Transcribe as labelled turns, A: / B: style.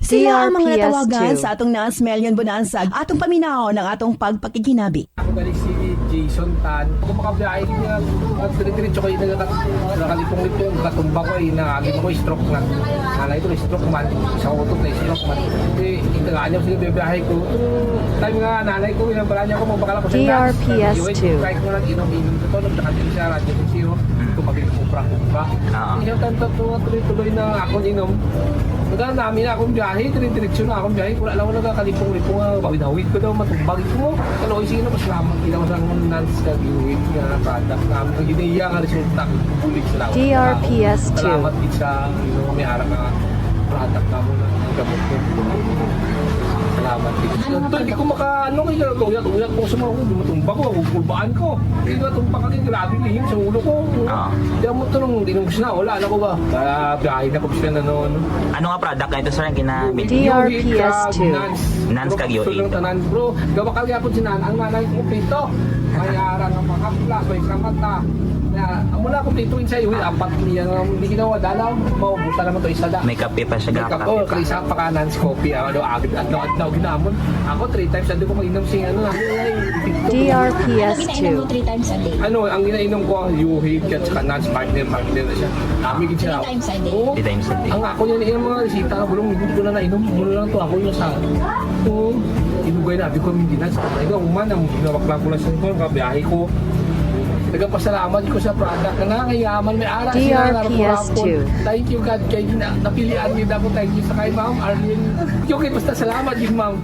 A: Sila ang mga
B: DRPS2.
A: natawagan sa atong Nas Million Bonansag, atong paminaw ng atong pagpakikinabi.
C: Ako galing si Jason Tan. Kung makabiyahe niya, diretso ko yung nakalipong-lipong, katumba ko, nakagin ko stroke na. Nanay ko, stroke man. Sa utot na stroke man. Eh, itagaan niya ko sila biyahe ko. Time nga, nanay ko, inabala niya ko, magbakala ko siya.
B: DRPS2.
C: Kahit mo lang inom-inom ko, nagdakatin siya, radyo ko siya. Tumagin ko, kumpa. Isang tanto, tuloy-tuloy na ako inom. Magkano namin na akong biyahe, diretso na akong biyahe. Kung alam ko nagkakalipong-lipong, bawid-hawid ko daw, matumbag ko. Kaloy sino, mas lamang kita ko sa Nans Kag-iwid nga product namin. Ang ginaiya nga resulta, bulig sa lawan.
B: DRPS2.
C: Salamat din sa may harap na product namin ng gamot ko. Salamat din. Ito, hindi ko maka-ano kayo, uyat ko sa mga ulo, matumba ko, pulbaan ko. Hindi ko tumpa ka kayo, grabe lihim sa ulo ko. Hindi mo ito nung dinubos na, wala na ko ba? Kaya biyahe na ko sila na noon.
D: Ano nga product na ito sir ang ginamit?
B: DRPS2.
D: Nans Kag-iwid.
C: Tanan bro, gawa kalya po sinan ang nanay ko pito. Mayaran ang makapla, may kamata. Na mula ko pituin sa iyo, apat niya hindi ginawa dalaw, maubutan naman to isa da.
D: May kape pa siya
C: May
D: gapa.
C: kape, kalisa pa kanan sa coffee, ano agad adlaw ginamon. Ako 3 times a day ko mag-inom siya ano.
B: DRPS2.
E: 3 times a day.
C: Ano, ang ginainom ko ang yuhig at saka nuts partner na siya. Kami gid siya.
E: 3 times a day.
C: Oo.
D: 3 times a day.
C: Ang ako niya na mga resita na bulong hindi ko na nainom. Muna lang to ako yung sa. Oo. Inugay na, di ko hindi na. Ikaw, umana, ginawak ko na sa ito, kabiyahe ko. Nagpasalamat ko sa product na nangayaman, may aras
B: DRPS2.
C: Thank you God, kay napilian niyo na po. Thank you sa kay Ma'am Arlene. Yung basta salamat din Ma'am.